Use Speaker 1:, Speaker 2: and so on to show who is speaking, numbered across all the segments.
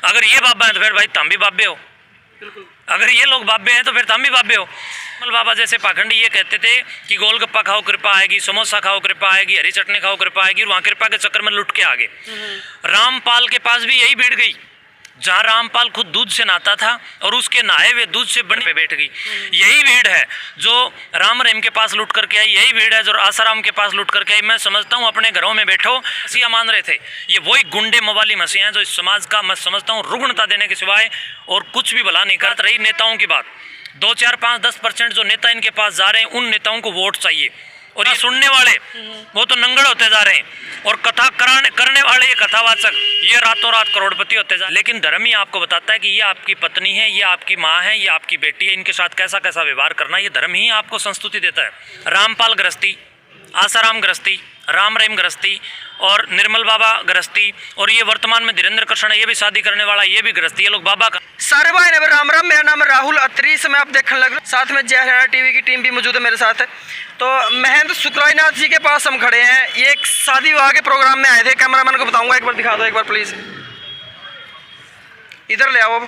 Speaker 1: अगर ये बाबा हैं तो फिर भाई तुम भी बाबे हो। अगर ये लोग बाबे हैं तो फिर तुम भी बाबे हो। निर्मल बाबा जैसे पाखंडी ये कहते थे कि गोलगप्पा खाओ कृपा आएगी, समोसा खाओ कृपा आएगी, हरी चटनी खाओ कृपा आएगी, और वहाँ कृपा के चक्कर में लुट के आगे। रामपाल के पास भी यही भीड़ गई, जहाँ रामपाल खुद दूध से नहाता था और उसके नहाए हुए दूध से बने पे बैठ गई। यही भीड़ है जो राम रहीम के पास लूट करके आई, यही भीड़ है जो आसाराम के पास लूट करके आई। मैं समझता हूँ अपने घरों में बैठो मसीहा मान रहे थे, ये वही गुंडे मवाली मसीहा हैं जो इस समाज का मैं समझता हूँ रुग्णता देने के सिवाय और कुछ भी भला नहीं करते। रही नेताओं की बात, 2, 4, 5, 10% जो नेता इनके पास जा रहे हैं उन नेताओं को वोट चाहिए, और ये सुनने वाले वो तो नंगड़ होते जा रहे हैं, और कथा करने वाले ये कथावाचक ये रातों रात करोड़पति होते जा। लेकिन धर्म ही आपको बताता है कि ये आपकी पत्नी है, ये आपकी माँ है, ये आपकी बेटी है, इनके साथ कैसा कैसा व्यवहार करना, ये धर्म ही आपको संस्तुति देता है। रामपाल गृहस्थी, आसाराम गृहस्थी, राम रहीम गृहस्थी और निर्मल बाबा गृहस्थी, और ये वर्तमान में धीरेन्द्र कृष्ण है, ये भी शादी करने वाला, ये भी गृहस्थी। ये लोग बाबा का
Speaker 2: सारे भाई ने राम राम। मेरा नाम है राहुल अत्री, से मैं आप देखने लग रहा हूँ। साथ में जय हरियाणा टीवी की टीम भी मौजूद है मेरे साथ। तो महेंद्र शुक्लानाथ जी के पास हम खड़े हैं। ये एक शादी विवाह के प्रोग्राम में आए थे। कैमरामैन को बताऊंगा, एक बार दिखा दो एक बार प्लीज, इधर ले आओ।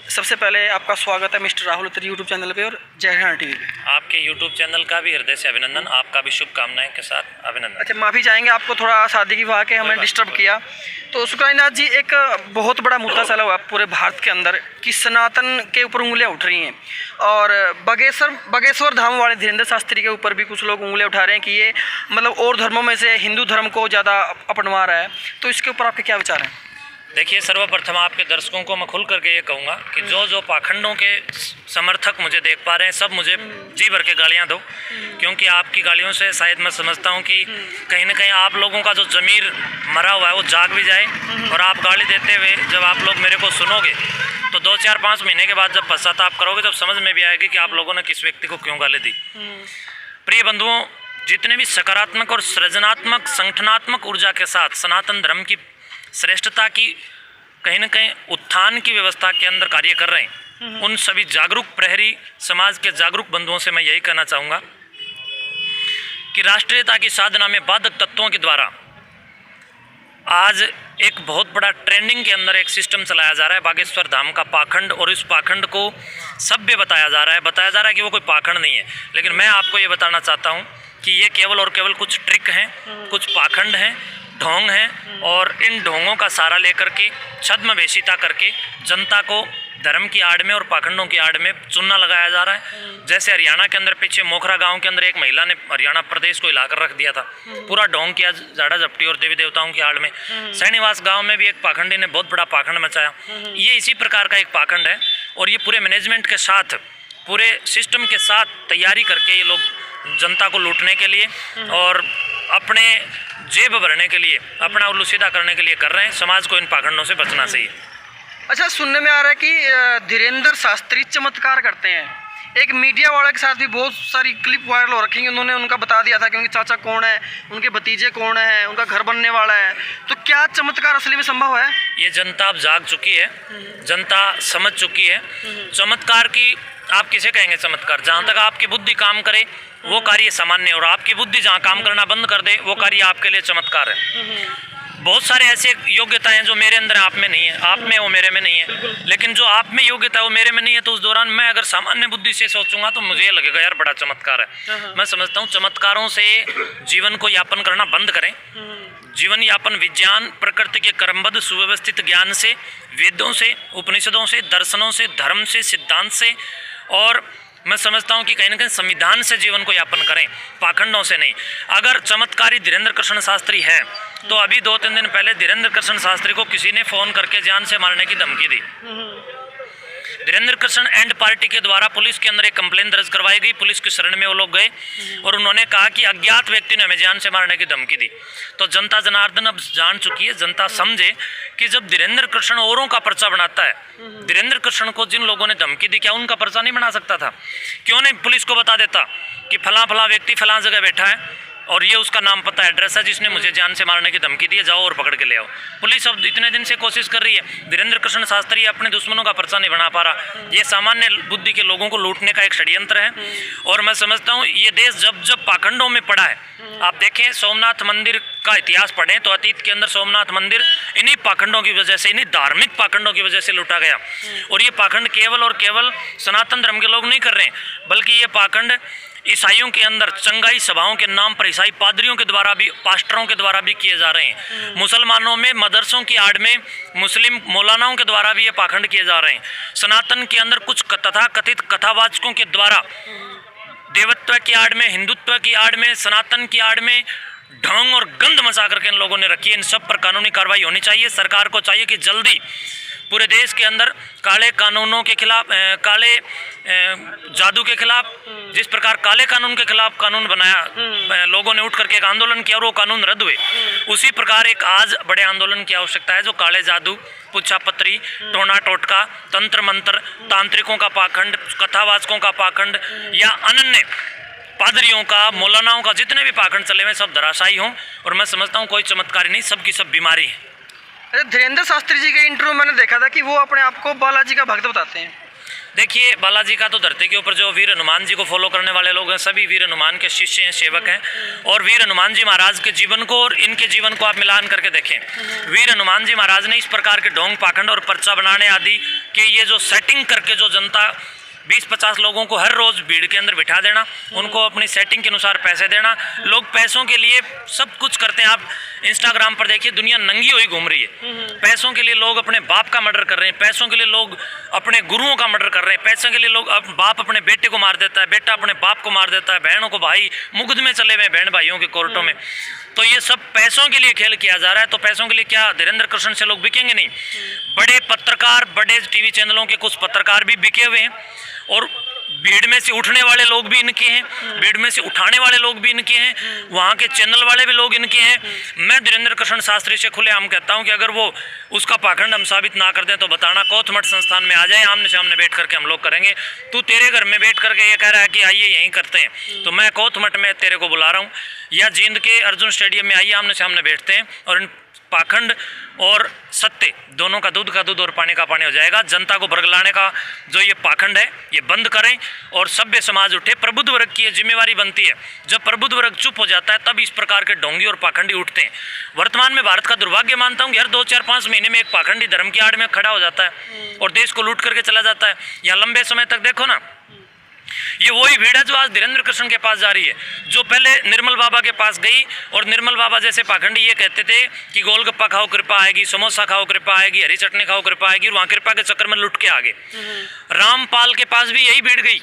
Speaker 2: सबसे पहले आपका स्वागत है मिस्टर राहुल अत्री यूट्यूब चैनल पे और जय हरियाणा टीवी पे।
Speaker 1: आपके यूट्यूब चैनल का भी हृदय से अभिनंदन, आपका भी शुभकामनाएं के साथ अभिनंदन।
Speaker 2: अच्छा, माफ़ी चाहेंगे आपको थोड़ा शादी की विवाह के हमने डिस्टर्ब किया। तो शुक्लानाथ जी, एक बहुत बड़ा मुद्दा चला हुआ पूरे भारत के अंदर कि सनातन के ऊपर उंगलियां उठ रही हैं, और बागेश्वर धाम वाले धीरेन्द्र शास्त्री के ऊपर भी कुछ लोग उंगलियां उठा रहे हैं कि ये मतलब और धर्मों में से हिंदू धर्म को ज़्यादा अपनवा रहा है। तो इसके ऊपर आपके क्या विचार हैं?
Speaker 1: देखिए, सर्वप्रथम आपके दर्शकों को मैं खुल करके ये कहूँगा कि जो पाखंडों के समर्थक मुझे देख पा रहे हैं, सब मुझे जी भर के गालियाँ दो, क्योंकि आपकी गालियों से शायद मैं समझता हूँ कि कहीं ना कहीं आप लोगों का जो ज़मीर मरा हुआ है वो जाग भी जाए, और आप गाली देते हुए जब आप लोग मेरे को सुनोगे तो 2, 4, 5 महीने के बाद जब पश्चाताप करोगे तब समझ में भी आएगी कि आप लोगों ने किस व्यक्ति को क्यों गाली दी। प्रिय बंधुओं, जितने भी सकारात्मक और सृजनात्मक संगठनात्मक ऊर्जा के साथ सनातन धर्म की श्रेष्ठता की कहीं न कहीं उत्थान की व्यवस्था के अंदर कार्य कर रहे हैं, उन सभी जागरूक प्रहरी समाज के जागरूक बंधुओं से मैं यही कहना चाहूँगा कि राष्ट्रीयता की साधना में बाधक तत्वों के द्वारा आज एक बहुत बड़ा ट्रेंडिंग के अंदर एक सिस्टम चलाया जा रहा है, बागेश्वर धाम का पाखंड, और इस पाखंड को सभ्य बताया जा रहा है कि वो कोई पाखंड नहीं है। लेकिन मैं आपको ये बताना चाहता हूँ कि ये केवल और केवल कुछ ट्रिक हैं, कुछ पाखंड हैं, ढोंग हैं, और इन ढोंगों का सहारा लेकर के छद्मवेशिता करके जनता को धर्म की आड़ में और पाखंडों की आड़ में चुनना लगाया जा रहा है। जैसे हरियाणा के अंदर पीछे मोखरा गांव के अंदर एक महिला ने हरियाणा प्रदेश को हिलाकर रख दिया था, पूरा ढोंग किया झाड़ा झपटी और देवी देवताओं की आड़ में। सैनिवास गांव में भी एक पाखंडी ने बहुत बड़ा पाखंड मचाया। ये इसी प्रकार का एक पाखंड है, और ये पूरे मैनेजमेंट के साथ, पूरे सिस्टम के साथ तैयारी करके ये लोग जनता को लूटने के लिए और अपने जेब भरने के लिए, अपना उल्लू सीधा करने के लिए कर रहे हैं। समाज को इन पाखंडों से बचना चाहिए।
Speaker 2: अच्छा, सुनने में आ रहा है कि धीरेन्द्र शास्त्री चमत्कार करते हैं। एक मीडिया वाले के साथ भी बहुत सारी क्लिप वायरल हो रखी है, उन्होंने उनका बता दिया था कि उनके चाचा कौन है, उनके भतीजे कौन है, उनका घर बनने वाला है। तो क्या चमत्कार असली में संभव है?
Speaker 1: ये जनता अब जाग चुकी है, जनता समझ चुकी है। चमत्कार की आप किसे कहेंगे चमत्कार? जहाँ तक आपकी बुद्धि काम करे वो कार्य सामान्य, और आपकी बुद्धि जहाँ काम करना बंद कर दे वो कार्य आपके लिए चमत्कार है। बहुत सारे ऐसे योग्यताएं हैं जो मेरे अंदर आप में नहीं है, आप में वो मेरे में नहीं है, लेकिन जो आप में योग्यता है वो मेरे में नहीं है, तो उस दौरान मैं अगर सामान्य बुद्धि से सोचूंगा तो मुझे लगेगा यार बड़ा चमत्कार है। मैं समझता हूँ चमत्कारों से जीवन को यापन करना बंद करें। जीवन यापन विज्ञान, प्रकृति के क्रमबद्ध सुव्यवस्थित ज्ञान से, वेदों से, उपनिषदों से, दर्शनों से, धर्म से, सिद्धांत से, और मैं समझता हूं कि कहीं ना कहीं संविधान से जीवन को यापन करें, पाखंडों से नहीं। अगर चमत्कारी धीरेन्द्र कृष्ण शास्त्री है तो अभी 2-3 दिन पहले धीरेन्द्र कृष्ण शास्त्री को किसी ने फोन करके जान से मारने की धमकी दी। धीरेन्द्र कृष्ण एंड पार्टी के द्वारा पुलिस के अंदर एक कंप्लेन दर्ज करवाई गई, पुलिस की शरण में वो लोग गए और उन्होंने कहा कि अज्ञात व्यक्ति ने हमें जान से मारने की धमकी दी। तो जनता जनार्दन अब जान चुकी है, जनता समझे कि जब धीरेन्द्र कृष्ण औरों का पर्चा बनाता है, धीरेन्द्र कृष्ण को जिन लोगों ने धमकी दी क्या उनका पर्चा नहीं बना सकता था? क्यों नहीं पुलिस को बता देता कि फला फला व्यक्ति फला जगह बैठा है और ये उसका नाम पता एड्रेस है जिसने मुझे जान से मारने की धमकी दी है, जाओ और पकड़ के ले आओ। पुलिस अब इतने दिन से कोशिश कर रही है, वीरेंद्र कृष्ण शास्त्री अपने दुश्मनों का पर्चा नहीं बना पा रहा। ये सामान्य बुद्धि के लोगों को लूटने का एक षड्यंत्र है। और मैं समझता हूँ ये देश जब जब पाखंडों में पड़ा है, आप देखें सोमनाथ मंदिर का इतिहास पढ़ें तो अतीत के अंदर सोमनाथ मंदिर इन्हीं पाखंडों की वजह से, इन्हीं धार्मिक पाखंडों की वजह से लूटा गया। और ये पाखंड केवल और केवल सनातन धर्म के लोग नहीं कर रहे हैं, बल्कि ये पाखंड ईसाइयों के अंदर चंगाई सभाओं के नाम पर ईसाई पादरियों के द्वारा भी, पास्टरों के द्वारा भी किए जा रहे हैं। मुसलमानों में मदरसों की आड़ में मुस्लिम मौलानाओं के द्वारा भी ये पाखंड किए जा रहे हैं। सनातन के अंदर कुछ तथा कथित कथावाचकों के द्वारा देवत्व की आड़ में, हिंदुत्व की आड़ में, सनातन की आड़ में ढोंग और गंध मचा करके इन लोगों ने रखी है। इन सब पर कानूनी कार्रवाई होनी चाहिए। सरकार को चाहिए कि जल्दी पूरे देश के अंदर काले कानूनों के खिलाफ, काले जादू के खिलाफ, जिस प्रकार काले कानून के खिलाफ कानून बनाया, लोगों ने उठ करके एक आंदोलन किया और वो कानून रद्द हुए, उसी प्रकार एक आज बड़े आंदोलन की आवश्यकता है जो काले जादू, पुच्छापत्री, टोना टोटका, तंत्र मंत्र, तांत्रिकों का पाखंड, कथावाचकों का पाखंड या अनन्य पादरियों का, मौलानाओं का, जितने भी पाखंड चले हुए सब धराशायी हों। और मैं समझता हूँ कोई चमत्कारी नहीं, सब की सब बीमारी है।
Speaker 2: अरे धीरेन्द्र शास्त्री जी के इंटरव्यू मैंने देखा था कि वो अपने आप को बालाजी का भक्त बताते हैं।
Speaker 1: देखिए, बालाजी का तो धरती के ऊपर जो वीर हनुमान जी को फॉलो करने वाले लोग हैं सभी वीर हनुमान के शिष्य हैं, सेवक हैं। और वीर हनुमान जी महाराज के जीवन को और इनके जीवन को आप मिलान करके देखें। वीर हनुमान जी महाराज ने इस प्रकार के ढोंग पाखंड और पर्चा बनाने आदि के ये जो सेटिंग करके जो जनता 20-50 लोगों को हर रोज भीड़ के अंदर बिठा देना, उनको अपनी सेटिंग के अनुसार पैसे देना। लोग पैसों के लिए सब कुछ करते हैं। आप इंस्टाग्राम पर देखिए, दुनिया नंगी हुई घूम रही है। पैसों के लिए लोग अपने बाप का मर्डर कर रहे हैं, पैसों के लिए लोग अपने गुरुओं का मर्डर कर रहे हैं, पैसों के लिए लोग बाप अपने बेटे को मार देता है, बेटा अपने बाप को मार देता है, बहनों को भाई मुकदमे चले हुए बहन भाइयों के कोर्टों में। तो ये सब पैसों के लिए खेल किया जा रहा है। तो पैसों के लिए क्या धीरेंद्र कृष्ण से लोग बिकेंगे? नहीं। बड़े पत्रकार, बड़े टीवी चैनलों के कुछ पत्रकार भी बिके हुए हैं और भीड़ में से उठने वाले लोग भी इनके हैं, भीड़ में से उठाने वाले लोग भी इनके हैं, वहाँ के चैनल वाले भी लोग इनके हैं। मैं धीरेंद्र कृष्ण शास्त्री से खुलेआम कहता हूँ कि अगर वो उसका पाखंड हम साबित ना कर दें तो बताना, कोतमठ संस्थान में आ जाए, आमने सामने बैठ करके हम लोग करेंगे। तू तेरे घर में बैठ करके ये कह रहा है कि आइए यहीं करते हैं, तो मैं कोतमठ में तेरे को बुला रहा हूँ, या जींद के अर्जुन स्टेडियम में आइए, आमने सामने बैठते हैं और इन पाखंड और सत्य दोनों का दूध और पानी का पानी हो जाएगा। जनता को बरगलाने का जो ये पाखंड है ये बंद करें और सभ्य समाज उठे। प्रबुद्ध वर्ग की ये जिम्मेवारी बनती है। जब प्रबुद्ध वर्ग चुप हो जाता है तब इस प्रकार के ढोंगी और पाखंडी उठते हैं। वर्तमान में भारत का दुर्भाग्य मानता हूँ कि हर 2-4-5 महीने में एक पाखंडी धर्म की आड़ में खड़ा हो जाता है और देश को लूट करके चला जाता है। या लंबे समय तक देखो ना, ये वही भीड़ है जो आज धीरेंद्र कृष्ण के पास जा रही है, जो पहले निर्मल बाबा के पास गई और निर्मल बाबा जैसे पाखंडी ये कहते थे कि गोलगप्पा खाओ कृपा आएगी, समोसा खाओ कृपा आएगी, हरी चटनी खाओ कृपा आएगी, और वहाँ कृपा के चक्कर में लुट के आगे। रामपाल के पास भी यही भीड़ गई,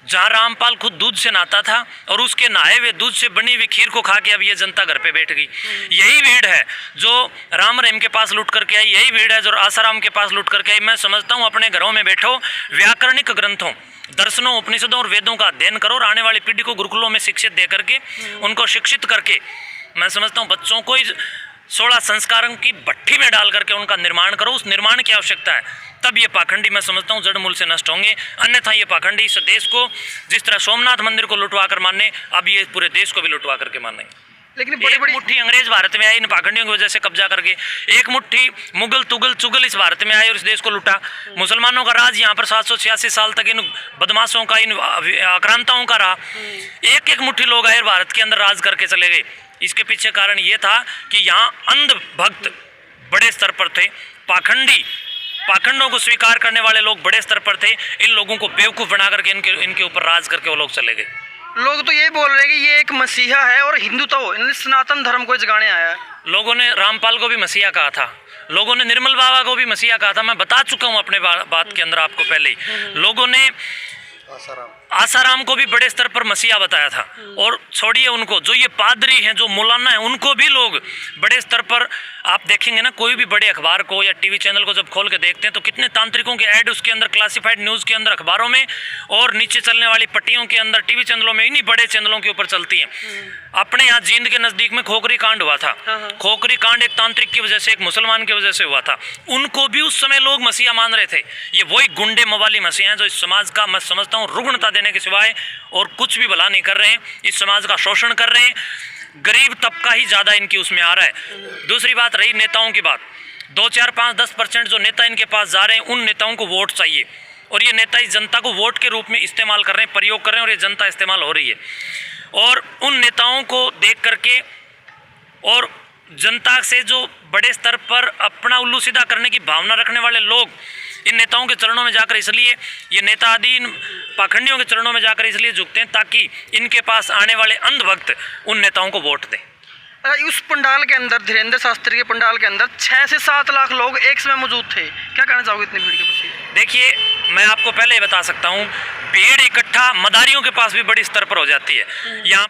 Speaker 1: जहाँ रामपाल खुद दूध से नहाता था और उसके नहाए हुए दूध से बनी हुई खीर को खा के अब ये जनता घर पे बैठ गई। यही भीड़ है जो राम रहीम के पास लूट करके आई, यही भीड़ है जो आसाराम के पास लूट करके आई। मैं समझता हूँ अपने घरों में बैठो, व्याकरणिक ग्रंथों, दर्शनों, उपनिषदों और वेदों का अध्ययन करो और आने वाली पीढ़ी को गुरुकुलों में शिक्षित दे करके, उनको शिक्षित करके, मैं समझता हूँ बच्चों को 16 संस्कारों की भट्टी में डाल करके उनका निर्माण करो। उस निर्माण की आवश्यकता है, तब ये पाखंडी मैं समझता हूँ जड़ मूल से नष्ट होंगे। अन्यथा ये पाखंडी इस देश को जिस तरह सोमनाथ मंदिर को लुटवा कर मानने, अब ये पूरे देश को भी लुटवा करके मानेंगे।
Speaker 2: लेकिन बड़ी बड़ी
Speaker 1: मुट्ठी अंग्रेज भारत में आई इन पाखंडियों की वजह से कब्जा करके, एक मुट्ठी मुगल तुगल चुगल इस भारत में आए और इस देश को लूटा। मुसलमानों का राज यहाँ पर 786 साल तक इन बदमाशों का, इन आक्रांताओं का रहा। एक एक मुट्ठी लोग आए भारत के अंदर राज करके चले गए। इसके पीछे कारण ये था कि यहाँ अंध भक्त बड़े स्तर पर थे, पाखंडों को स्वीकार करने वाले लोग बड़े स्तर पर थे। इन लोगों को बेवकूफ़ बना करके इनके ऊपर राज करके वो लोग चले गए।
Speaker 2: लोग तो ये बोल रहे हैं कि ये एक मसीहा है और हिंदुत्व, इन्हें सनातन धर्म को जगाने आया है।
Speaker 1: लोगों ने रामपाल को भी मसीहा कहा था, लोगों ने निर्मल बाबा को भी मसीहा कहा था। मैं बता चुका हूँ अपने बात के अंदर आपको पहले ही। लोगों ने आसाराम को भी बड़े स्तर पर मसीहा बताया था। और छोड़िए उनको, जो ये पादरी हैं, जो मौलाना हैं, उनको भी लोग बड़े स्तर पर, आप देखेंगे ना कोई भी बड़े अखबार को या टीवी चैनल को जब खोल के देखते हैं तो कितने तांत्रिकों के ऐड उसके अंदर, क्लासिफाइड न्यूज़ के अंदर, अखबारों में और नीचे चलने वाली पट्टियों के अंदर, टीवी चैनलों में, इन्हीं बड़े चैनलों के ऊपर चलती हैं। अपने यहाँ जींद के नज़दीक में खोखरी कांड हुआ था। खोखरी कांड एक तांत्रिक की वजह से, एक मुसलमान की वजह से हुआ था। उनको भी उस समय लोग मसीहा मान रहे थे। ये वही गुंडे मवाली मसीहा हैं जो इस समाज का, मैं समझता हूँ, रुग्णता देने के सिवाय और कुछ भी भला नहीं कर रहे हैं। इस समाज का शोषण कर रहे हैं। गरीब तबका ही ज़्यादा इनकी उसमें आ रहा है। दूसरी बात रही नेताओं की बात, 2, 4, 5, 10% जो नेता इनके पास जा रहे हैं, उन नेताओं को वोट चाहिए और ये नेता इस जनता को वोट के रूप में इस्तेमाल कर रहे हैं, प्रयोग कर रहे हैं और ये जनता इस्तेमाल हो रही है। और उन नेताओं को देख करके और जनता से जो बड़े स्तर पर अपना उल्लू सीधा करने की भावना रखने वाले लोग इन नेताओं के चरणों में जाकर, इसलिए ये नेता आदि इन पाखंडियों के चरणों में जाकर इसलिए झुकते हैं ताकि इनके पास आने वाले अंधभक्त उन नेताओं को वोट दें।
Speaker 2: उस पंडाल के अंदर, धीरेन्द्र शास्त्री के पंडाल के अंदर 6 से 7 लाख लोग एक समय मौजूद थे। क्या कहना चाहोगे इतनी भीड़ के प्रति?
Speaker 1: देखिए, मैं आपको पहले ही बता सकता हूँ, भीड़ इकट्ठा मदारियों के पास भी बड़ी स्तर पर हो जाती है। यहाँ